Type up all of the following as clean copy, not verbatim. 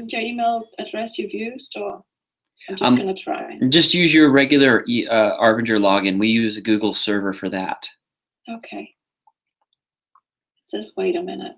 your email address you've used, or I'm just gonna try? Just use your regular Arbinger login. We use a Google server for that. Okay. It says, wait a minute.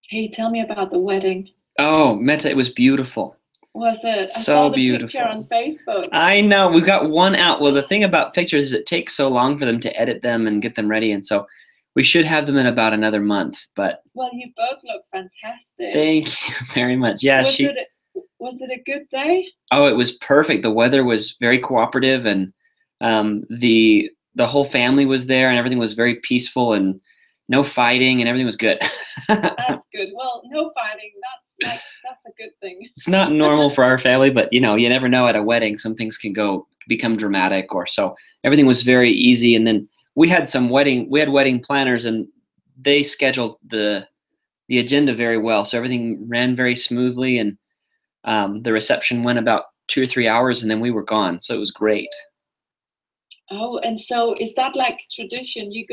Hey, tell me about the wedding. Oh, Meta, it was beautiful. Was it? I So saw the beautiful. picture on Facebook. I know. We got one out. Well, the thing about pictures is it takes so long for them to edit them and get them ready, and so we should have them in about another month. But well, you both look fantastic. Thank you very much. Yeah, was it a good day? Oh, it was perfect. The weather was very cooperative, and the whole family was there, and everything was very peaceful, and no fighting, and everything was good. That's good. Well, no fighting. That's a good thing. It's not normal for our family, but you never know at a wedding. Some things can become dramatic, or so. Everything was very easy, and then we had wedding planners, and they scheduled the agenda very well, so everything ran very smoothly, and the reception went about 2 or 3 hours, and then we were gone, so it was great. Oh, and so is that like tradition? You're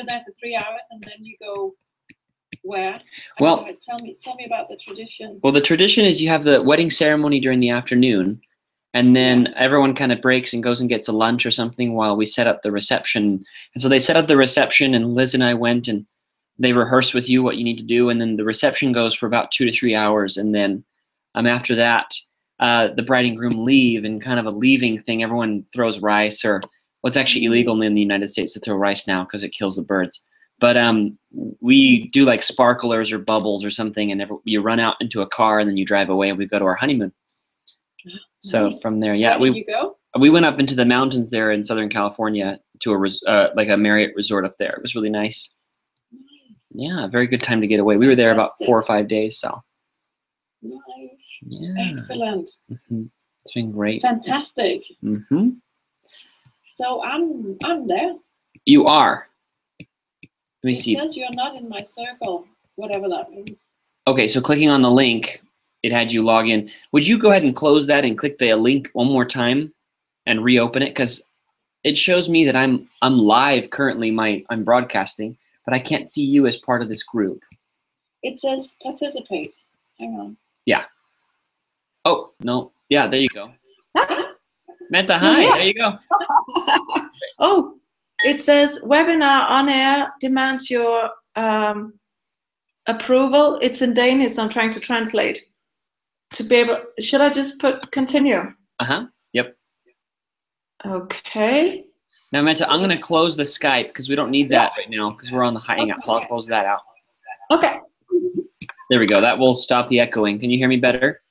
there for 3 hours, and then you go where? Well, tell me about the tradition. Well, the tradition is you have the wedding ceremony during the afternoon, and then everyone kind of breaks and goes and gets a lunch or something while we set up the reception. And so they set up the reception, and Liz and I went, and they rehearse with you what you need to do, and then the reception goes for about 2 to 3 hours, and then after that, the bride and groom leave, and kind of a leaving thing. Everyone throws rice, or what's actually illegal in the United States to throw rice now because it kills the birds. But we do like sparklers or bubbles or something, and you run out into a car, and then you drive away, and we go to our honeymoon. So from there, Where did you go? We went up into the mountains there in Southern California to like a Marriott resort up there. It was really nice. Yeah, very good time to get away. We were there about 4 or 5 days, so. Nice. Yeah. Excellent. It's been great. Fantastic. So I'm there. You are. Let me see. It says you're not in my circle, whatever that means. Okay, so clicking on the link, it had you log in. Would you go ahead and close that and click the link one more time and reopen it? Because it shows me that I'm live currently. I'm broadcasting, but I can't see you as part of this group. It says participate. Hang on. Yeah. Oh, no. Yeah, there you go. Meta, hi. Yeah. There you go. Oh, it says webinar on air demands your approval. It's in Danish. I'm trying to translate. To be able, should I just put continue? Yep. Okay. Now, Meta, I'm going to close the Skype because we don't need that right now because we're on the Hangout, so I'll close that out. Okay. There we go. That will stop the echoing. Can you hear me better?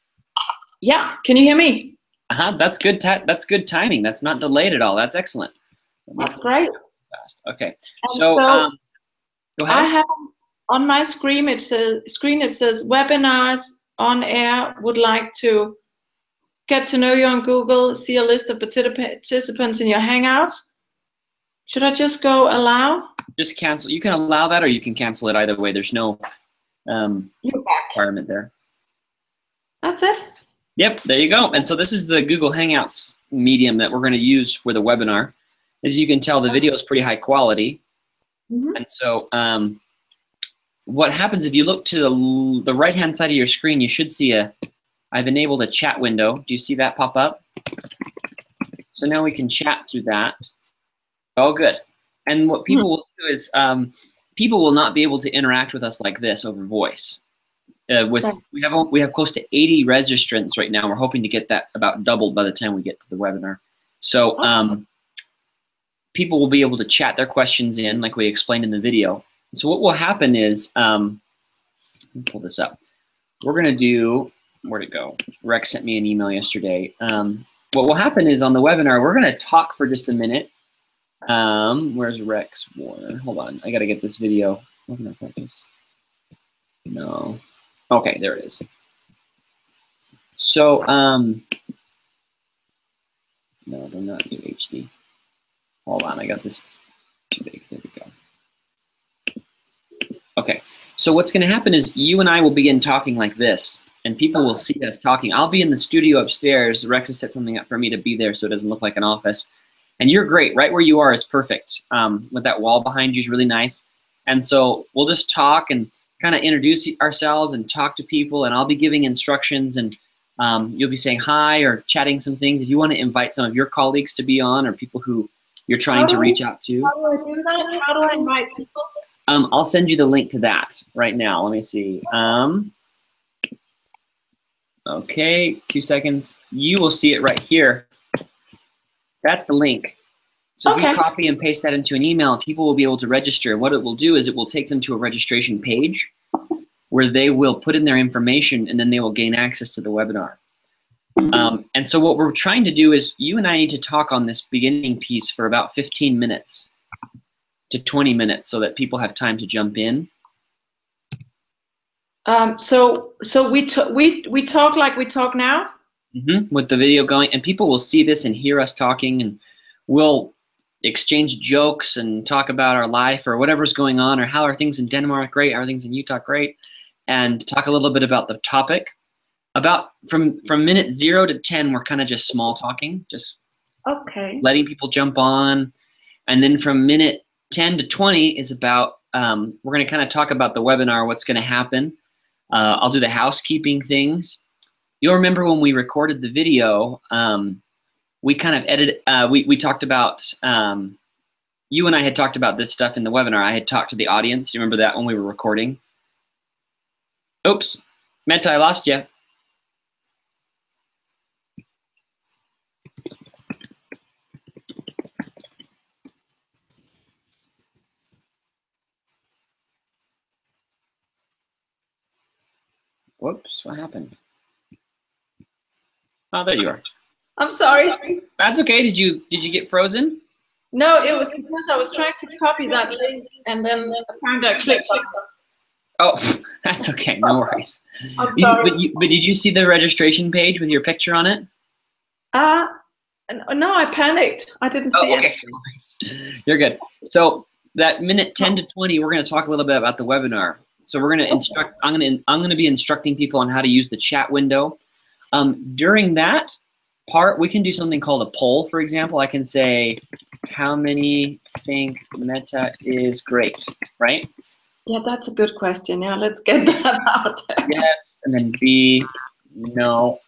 Yeah. Can you hear me? That's good. That's good timing. That's not delayed at all. That's excellent. That's great. Fast. Okay. And So go ahead. I have on my screen. It says webinars on air. Would like to get to know you on Google. See a list of participants in your Hangouts. Should I just go allow? Just cancel. You can allow that, or you can cancel it either way. There's no requirement there. That's it. Yep, there you go. And so this is the Google Hangouts medium that we're going to use for the webinar. As you can tell, the video is pretty high quality. And so what happens if you look to the right-hand side of your screen, you should see I've enabled a chat window. Do you see that pop up? So now we can chat through that. Oh, good. And what people will do is people will not be able to interact with us like this over voice. We have close to 80 registrants right now. We're hoping to get that about doubled by the time we get to the webinar. So people will be able to chat their questions in like we explained in the video. So what will happen is, let me pull this up. We're going to do, where'd it go? Rex sent me an email yesterday. What will happen is on the webinar, we're going to talk for just a minute. Where's Rex Warner? Hold on, I got to get this video. What can I practice? No. Okay, there it is. So, no, do not do HD. Hold on, I got this too big. There we go. Okay, so what's going to happen is you and I will begin talking like this, and people will see us talking. I'll be in the studio upstairs. Rex has set something up for me to be there so it doesn't look like an office. And you're great. Right where you are is perfect. With that wall behind you is really nice. And so we'll just talk, and kind of introduce ourselves and talk to people, and I'll be giving instructions, and you'll be saying hi or chatting some things. If you want to invite some of your colleagues to be on, or people who you're trying to reach out to. How do I do that? How do I invite people? I'll send you the link to that right now. Let me see. Okay, 2 seconds. You will see it right here. That's the link. So if you copy and paste that into an email, people will be able to register. What it will do is it will take them to a registration page where they will put in their information, and then they will gain access to the webinar. And so what we're trying to do is you and I need to talk on this beginning piece for about 15 minutes to 20 minutes so that people have time to jump in. So we talk like we talk now? With the video going, and people will see this and hear us talking, and we'll exchange jokes and talk about our life or whatever's going on, or how are things in Denmark? Great. How are things in Utah? Great. And talk a little bit about the topic. About from minute 0 to 10, we're kind of just small talking, just letting people jump on. And then from minute 10 to 20 is about, we're going to kind of talk about the webinar, what's going to happen. I'll do the housekeeping things. You'll remember when we recorded the video, we kind of edited, we talked about, you and I had talked about this stuff in the webinar. I had talked to the audience. You remember that when we were recording? Oops, Meta, I lost you. Whoops, what happened? Oh, there you are. I'm sorry. That's okay. Did you get frozen? No, it was because I was trying to copy that link, and then apparently I clicked on it. Oh, that's okay. No worries. I'm sorry. But did you see the registration page with your picture on it? No, I panicked. I didn't see it. Nice. You're good. So that minute 10 to 20, we're going to talk a little bit about the webinar. So we're going to instruct. I'm going to be instructing people on how to use the chat window. During that part, we can do something called a poll. For example, I can say, "How many think Meta is great?" Right? Yeah, that's a good question. Yeah, let's get that out there. Yes, and then B, no.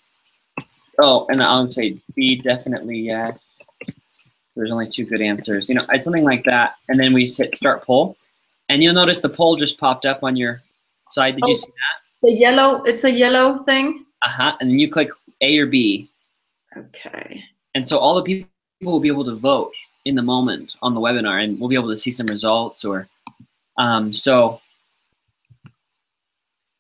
Oh, and I'll say B, definitely yes. There's only 2 good answers. You know, it's something like that. And then we hit start poll. And you'll notice the poll just popped up on your side. Did you see that? The yellow, it's a yellow thing? And then you click A or B. Okay. And so all the people will be able to vote in the moment on the webinar, and we'll be able to see some results. Or so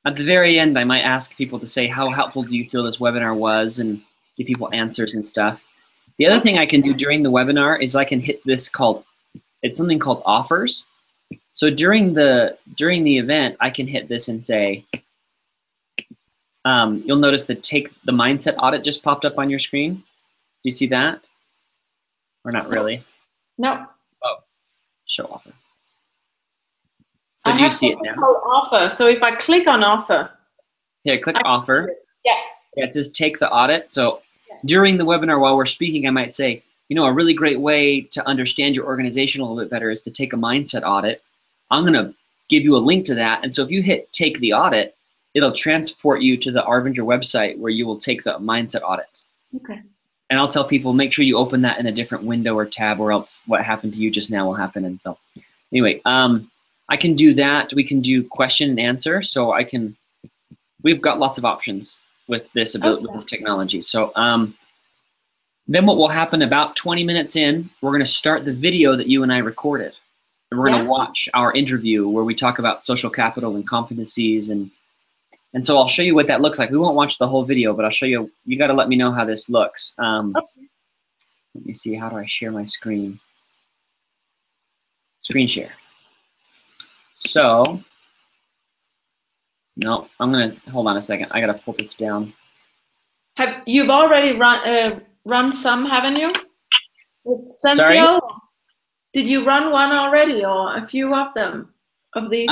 at the very end, I might ask people to say, how helpful do you feel this webinar was, and give people answers and stuff. The other thing I can do during the webinar is I can hit this it's something called offers. So during the event, I can hit this and say, you'll notice that Take the Mindset Audit just popped up on your screen. Do you see that? Or not really? No. Oh, show offer. So do you see it now? Offer. So if I click on offer. Yeah, click offer. Yeah. Yeah, it says take the audit. So during the webinar while we're speaking, I might say, you know, a really great way to understand your organization a little bit better is to take a mindset audit. I'm going to give you a link to that. And so if you hit take the audit, it'll transport you to the Arvinger website where you will take the mindset audit. Okay. And I'll tell people, make sure you open that in a different window or tab, or else what happened to you just now will happen. And so anyway, I can do that. We can do question and answer. So we've got lots of options with this ability, with this technology. So then what will happen about 20 minutes in, we're going to start the video that you and I recorded. And we're going to watch our interview where we talk about social capital and competencies. And so I'll show you what that looks like. We won't watch the whole video, but I'll show you. You got to let me know how this looks. Let me see. How do I share my screen? Screen share. So, no, I'm going to, hold on a second. I got to pull this down. You've already run some, haven't you? With Cynthia? Sorry? Did you run one already, or a few of them, of these?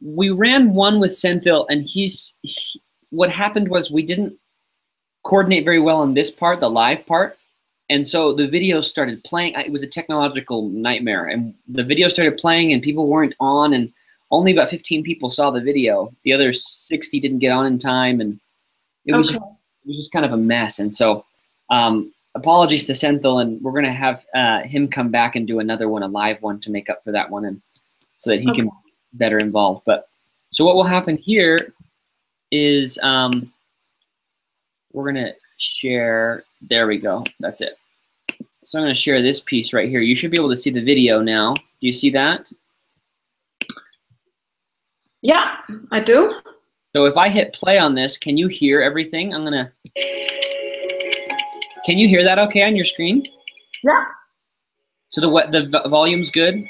We ran one with Senthil, and what happened was we didn't coordinate very well on this part, the live part. And so the video started playing. It was a technological nightmare. And the video started playing, and people weren't on. And only about 15 people saw the video. The other 60 didn't get on in time, and it was, Okay. it was just kind of a mess. And so apologies to Senthil, and we're going to have him come back and do another one, a live one, to make up for that one, and so that he can be better involved. But so what will happen here is we're going to share. There we go. That's it. So I'm going to share this piece right here. You should be able to see the video now. Do you see that? Yeah, I do. So if I hit play on this, can you hear everything? I'm going to... Can you hear that okay on your screen? Yeah. So the volume's good?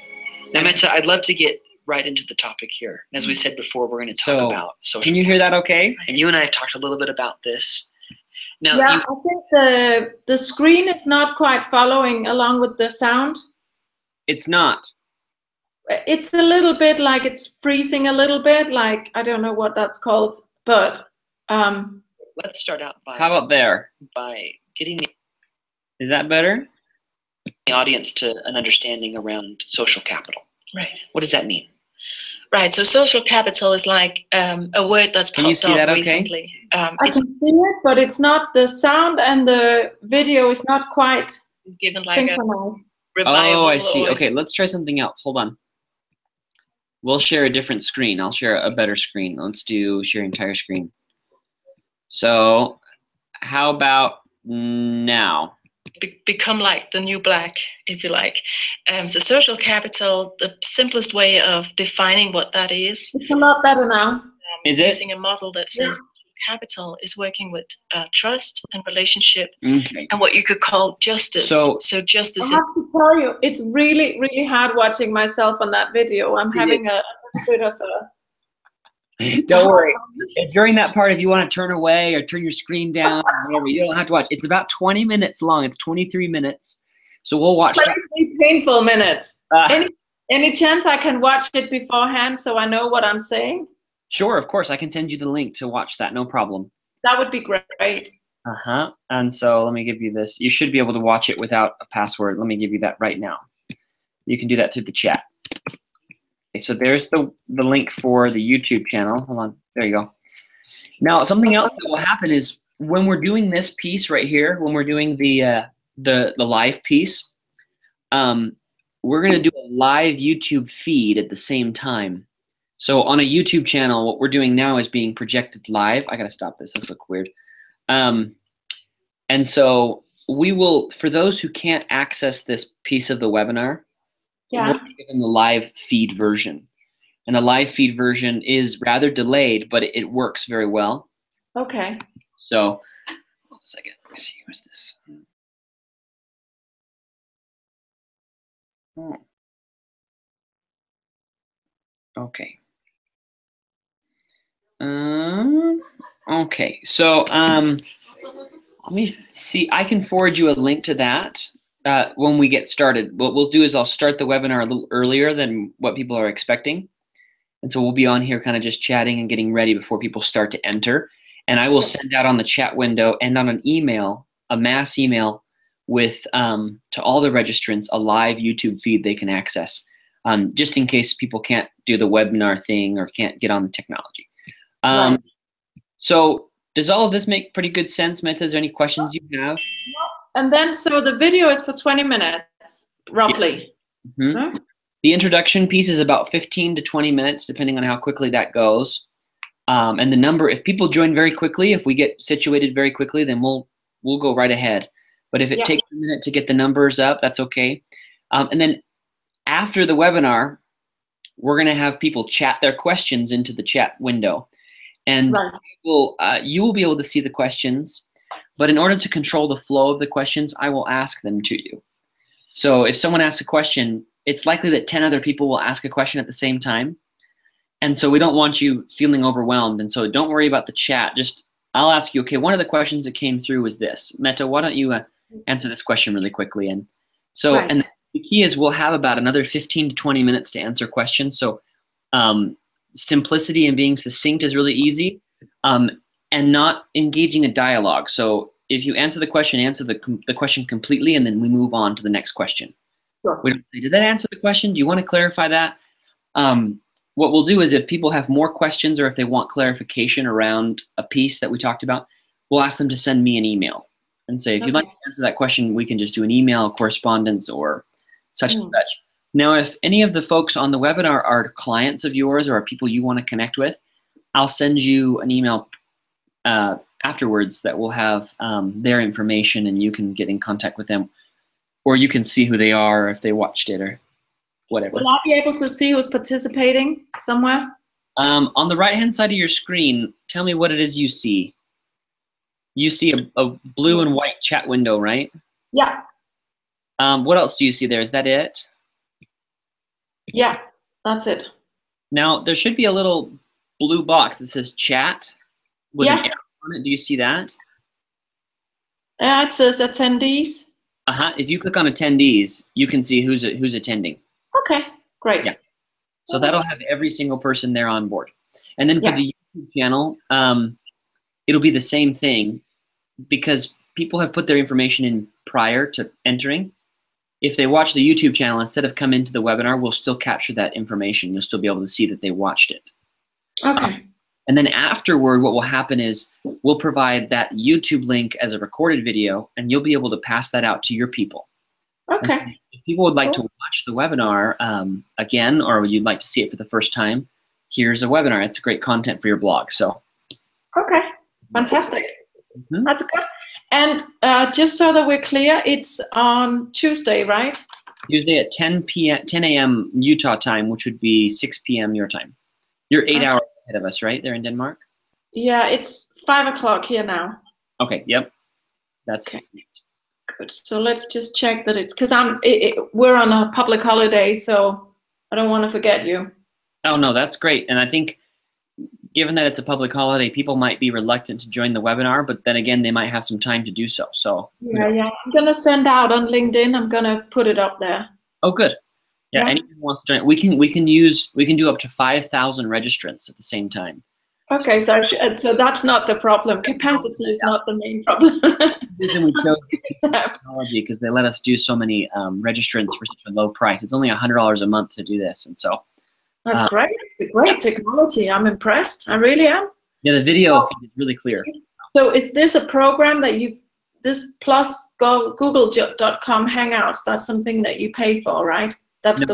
Now, Mette, I'd love to get right into the topic here. As we said before, we're going to talk about social. Can you hear that okay? And you and I have talked a little bit about this. Now, Yeah, I think the screen is not quite following along with the sound. It's not. It's a little bit like it's freezing a little bit, like I don't know what that's called, but let's start out by How about there? Getting Is that better? the audience to an understanding around social capital. Right. What does that mean? Right. So social capital is like a word that's Can you popped see that up okay? recently. I can see it, but it's not, the sound and the video is not quite Given like a synchronized. reliable. Oh, I see. or- Okay, let's try something else. Hold on. We'll share a different screen. I'll share a better screen. Let's do share entire screen. So how about now? Become like the new black, if you like. So social capital, the simplest way of defining what that is, It's a lot better now. Is it? using a model that says capital is working with trust and relationship Okay. and what you could call justice. So- justice I is have to tell you, it's really, really hard watching myself on that video. I'm having a bit of a... Don't worry. During that part, if you want to turn away or turn your screen down, or whatever, you don't have to watch. It's about 20 minutes long. It's 23 minutes. So we'll watch that. 23 painful minutes. Uh, Any chance I can watch it beforehand so I know what I'm saying? Sure, of course. I can send you the link to watch that. No problem. That would be great. Uh-huh. And so let me give you this. You should be able to watch it without a password. Let me give you that right now. You can do that through the chat. Okay, so there's the link for the YouTube channel. Hold on. There you go. Now, something else that will happen is when we're doing this piece right here, when we're doing the live piece, we're going to do a live YouTube feed at the same time. So on a YouTube channel, what we're doing now is being projected live. I got to stop this. This looks weird. And so we will, for those who can't access this piece of the webinar, Yeah. we'll give them the live feed version. And the live feed version is rather delayed, but it works very well. Okay. So, hold a second. Let me see. Who's this? Oh. Okay. Okay. So, let me see. I can forward you a link to that when we get started. What we'll do is I'll start the webinar a little earlier than what people are expecting. And so we'll be on here kind of just chatting and getting ready before people start to enter. And I will send out on the chat window and on an email, a mass email with to all the registrants, a live YouTube feed they can access, just in case people can't do the webinar thing or can't get on the technology. Right. So does all of this make pretty good sense, Mette? Is there any questions you have? And then, so the video is for 20 minutes, roughly. Mhm. Huh? The introduction piece is about 15 to 20 minutes, depending on how quickly that goes. And the number, if people join very quickly, if we get situated very quickly, then we'll go right ahead. But if it Yeah. takes a minute to get the numbers up, that's okay. And then after the webinar, we're going to have people chat their questions into the chat window. And Right. you will be able to see the questions. But in order to control the flow of the questions, I will ask them to you. So if someone asks a question, it's likely that 10 other people will ask a question at the same time. And so we don't want you feeling overwhelmed. And so don't worry about the chat. Just, I'll ask you, okay, one of the questions that came through was this. Mette, why don't you answer this question really quickly? And so, Right. and the key is we'll have about another 15 to 20 minutes to answer questions. So simplicity and being succinct is really easy, and not engaging a dialogue. So if you answer the question question completely, and then we move on to the next question. Sure. We don't say, did that answer the question? Do you want to clarify that? what we'll do is if people have more questions or if they want clarification around a piece that we talked about, we'll ask them to send me an email and say, if you'd like to answer that question, we can just do an email correspondence or such and such. Now, if any of the folks on the webinar are clients of yours or are people you want to connect with, I'll send you an email afterwards that will have their information, and you can get in contact with them, or you can see who they are if they watched it or whatever. Will I be able to see who's participating somewhere? On the right-hand side of your screen, tell me what it is you see. You see a blue and white chat window, right? Yeah. What else do you see there? Is that it? Yeah, that's it. Now, there should be a little blue box that says chat with an arrow on it. Do you see that? Yeah, it says attendees. If you click on attendees, you can see who's attending. Okay, great. Yeah. So that'll have every single person there on board. And then for the YouTube channel, it'll be the same thing, because people have put their information in prior to entering. If they watch the YouTube channel, instead of come into the webinar, we'll still capture that information. You'll still be able to see that they watched it. Okay. And then afterward, what will happen is we'll provide that YouTube link as a recorded video, and you'll be able to pass that out to your people. Okay. And if people would like to watch the webinar again, or you'd like to see it for the first time, here's a webinar. It's great content for your blog. So. Okay. Fantastic. That's good. And just so that we're clear, it's on Tuesday, right? Tuesday at 10 a.m. Utah time, which would be 6 p.m. your time. You're 8 hours ahead of us, right? There in Denmark? Yeah, it's 5 o'clock here now. Okay, yep. That's good. So let's just check that it's, because we're on a public holiday, so I don't want to forget you. Oh, no, that's great. And I think given that it's a public holiday, people might be reluctant to join the webinar, but then again, they might have some time to do so. So yeah. I'm gonna send out on LinkedIn. I'm gonna put it up there. Oh, good. Yeah, anyone who wants to join, we can do up to 5,000 registrants at the same time. Okay, so that's not the problem. Capacity is not the main problem. The reason we chose technology because they let us do so many registrants for such a low price. It's only $100 a month to do this, and so. That's great. It's a great technology. I'm impressed. I really am. Yeah, the video feed is really clear. So is this a program that this plus Google.com Hangouts, that's something that you pay for, right? That's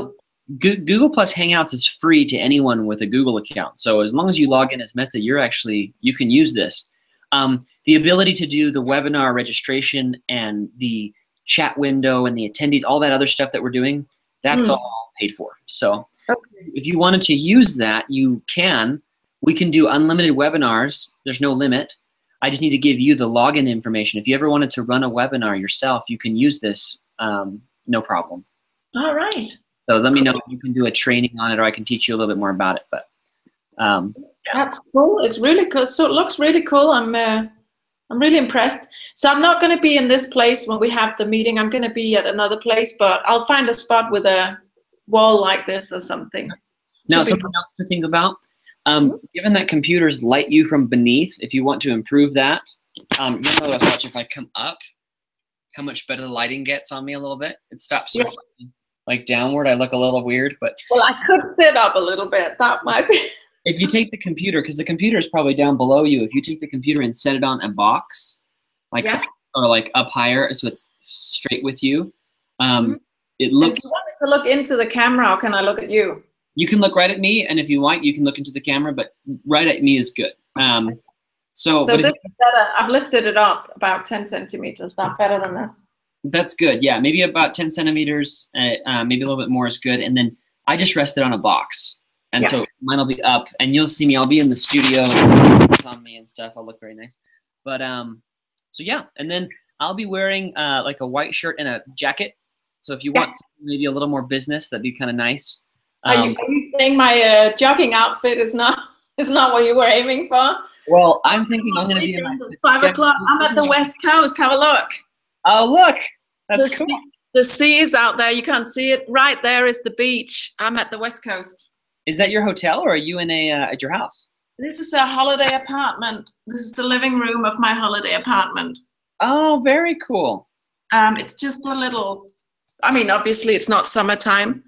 Google Plus Hangouts is free to anyone with a Google account. So as long as you log in as Meta, you can use this. The ability to do the webinar registration and the chat window and the attendees, all that other stuff that we're doing, that's all paid for. So if you wanted to use that, you can. We can do unlimited webinars. There's no limit. I just need to give you the login information. If you ever wanted to run a webinar yourself, you can use this, no problem. All right. So let me know if you can do a training on it, or I can teach you a little bit more about it. But that's cool. It's really cool. So it looks really cool. I'm really impressed. So I'm not going to be in this place when we have the meeting. I'm going to be at another place, but I'll find a spot with a wall like this or something. Now, something else to think about. Given that computers light you from beneath, if you want to improve that, you'll notice, watch if I come up, how much better the lighting gets on me a little bit. It stops reflecting like downward. I look a little weird, but well, I could sit up a little bit. That might be. If you take the computer, because the computer is probably down below you, if you take the computer and set it on a box, or like up higher, so it's straight with you. It looks. Do you want me to look into the camera, or can I look at you? You can look right at me, and if you want, you can look into the camera, but right at me is good. So this is better. I've lifted it up about 10 centimeters. That's better than this. That's good. Yeah, maybe about 10 centimeters, maybe a little bit more is good. And then I just rested on a box, and so mine will be up, and you'll see me. I'll be in the studio, it's on me and stuff. I'll look very nice. But so yeah, and then I'll be wearing like a white shirt and a jacket. So if you want maybe a little more business, that'd be kind of nice. Are you saying my jogging outfit is not what you were aiming for? Well, I'm thinking I'm going to be in my 5 o'clock. I'm at the West Coast. Have a look. Oh, look. That's cool. The sea is out there. You can't see it. Right there is the beach. I'm at the West Coast. Is that your hotel, or are you in at your house? This is a holiday apartment. This is the living room of my holiday apartment. Oh, very cool. It's just a little, I mean, obviously it's not summertime.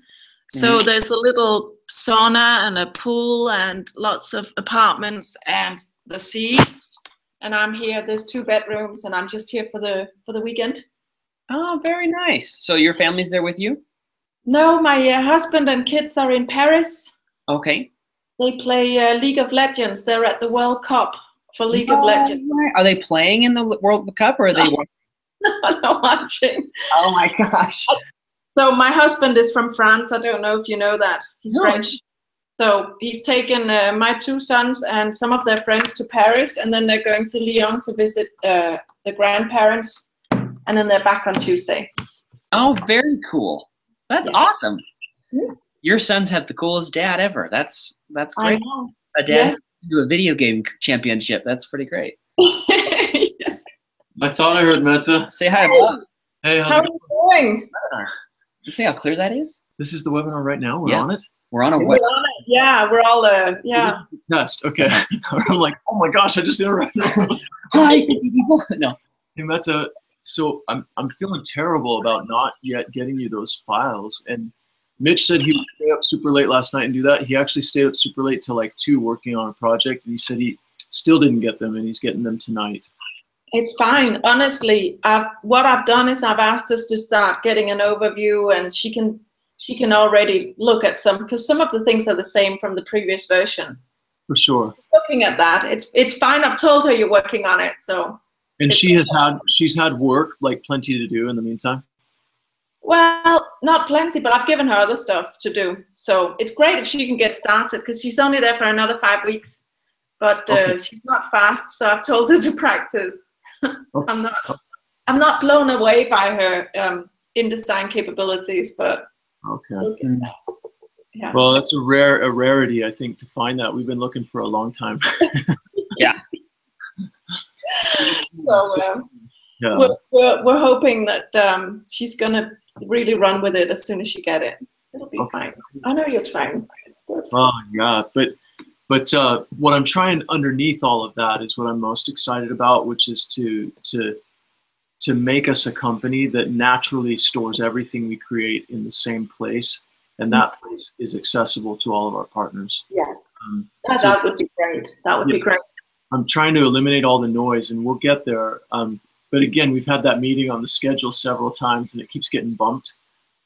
So there's a little sauna and a pool and lots of apartments and the sea. And I'm here. There's 2 bedrooms, and I'm just here for the weekend. Oh, very nice. So your family's there with you? No, my husband and kids are in Paris. Okay. They play League of Legends. They're at the World Cup for League of Legends. Are they playing in the World Cup, or are they watching? They're watching. Oh my gosh. So my husband is from France. I don't know if you know that. He's No. French. So he's taken my 2 sons and some of their friends to Paris, and then they're going to Lyon to visit the grandparents, and then they're back on Tuesday. Oh, very cool. That's Yes. awesome. Yeah. Your sons have the coolest dad ever. That's I great. know. A dad Yes. do a video game championship. That's pretty great. Yes. I thought I heard Meta. Say hi, Bob. Hey, How how's are it you going? doing? You see how clear that is? This is the webinar right now. We're Yeah. on it. We're on a We're web. on it. Yeah, we're all yeah. Test. Okay. I'm like, oh my gosh, I just interrupted. Hi, people. No. Hey, Meta. So I'm feeling terrible about not yet getting you those files. And Mitch said he would stay up super late last night and do that. He actually stayed up super late till like 2 working on a project, and he said he still didn't get them, and he's getting them tonight. It's fine. Honestly, what I've done is I've asked us to start getting an overview, and she can already look at some, because some of the things are the same from the previous version. For sure. Looking at that, it's fine. I've told her you're working on it, so. And It's- she's had work, like plenty to do in the meantime. Well, not plenty, but I've given her other stuff to do. So it's great if she can get started, because she's only there for another 5 weeks. But Okay. she's not fast, so I've told her to practice. Okay. I'm not blown away by her InDesign capabilities, but Okay. yeah. Well, that's a rarity, I think, to find that. We've been looking for a long time. So Yeah. we're hoping that she's gonna really run with it as soon as she get it. It'll be Okay. fine. I know you're trying. It's good. Oh yeah, but what I'm trying underneath all of that is what I'm most excited about, which is to make us a company that naturally stores everything we create in the same place, and that place is accessible to all of our partners. Yeah. So That would be great. That would be Yeah. great. I'm trying to eliminate all the noise, and we'll get there. But again, we've had that meeting on the schedule several times, and it keeps getting bumped.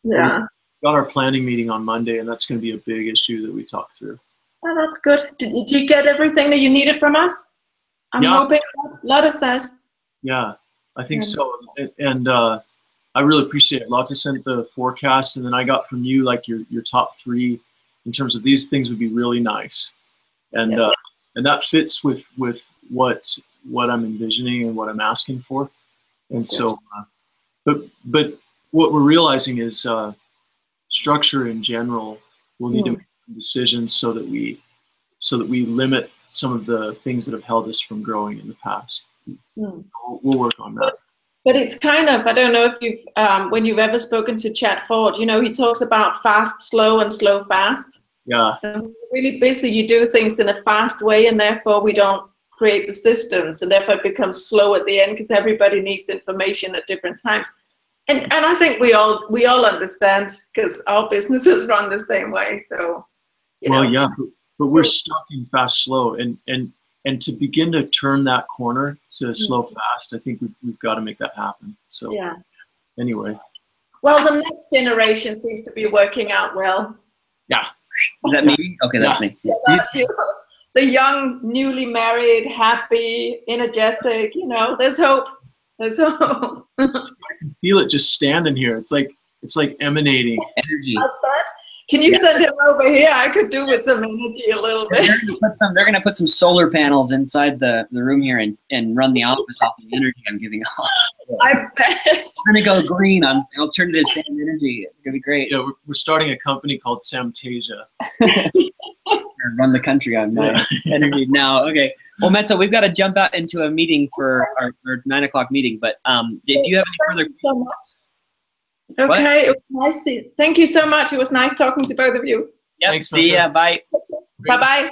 Yeah. Got our planning meeting on Monday, and that's going to be a big issue that we talk through. Oh, that's good. Did you get everything that you needed from us? I'm Yeah. hoping. Lotta said. Yeah, I think Yeah. so. And I really appreciate it. Lotta sent the forecast, and then I got from you like your top 3 in terms of these things would be really nice. And Yes. and that fits with what I'm envisioning and what I'm asking for. And so, but what we're realizing is structure in general. We'll need to make decisions so that we limit some of the things that have held us from growing in the past. We'll work on that. But it's kind of, I don't know if you've, when you've ever spoken to Chad Ford, you know, he talks about fast, slow, and slow, fast. Yeah. And when you're really busy, you do things in a fast way, and therefore we don't create the systems, and therefore it becomes slow at the end because everybody needs information at different times. And I think we all understand, because our businesses run the same way. So, you know. Well, yeah, but we're stuck in fast, slow, and to begin to turn that corner to slow, fast, I think we've got to make that happen. So Yeah. anyway. Well, the next generation seems to be working out well. Yeah. Is that me? Okay, that's me. Yeah, that's you. The young, newly married, happy, energetic, you know, there's hope. There's hope. I can feel it just standing here. It's like emanating. Energy. Can you send him over here? I could do with some energy a little bit. They're gonna put some solar panels inside the room here and run the office off the energy I'm giving off. I bet. I'm gonna go green on alternative sand energy. It's gonna be great. Yeah, we're starting a company called Samtasia. Run the country on my energy now. Okay. Well, Meta, we've got to jump out into a meeting for our 9 o'clock meeting. But if you have any further, so much. Okay, it was nice. Thank you so much. It was nice talking to both of you. yep. Thanks, See ya. Bye. Bye bye.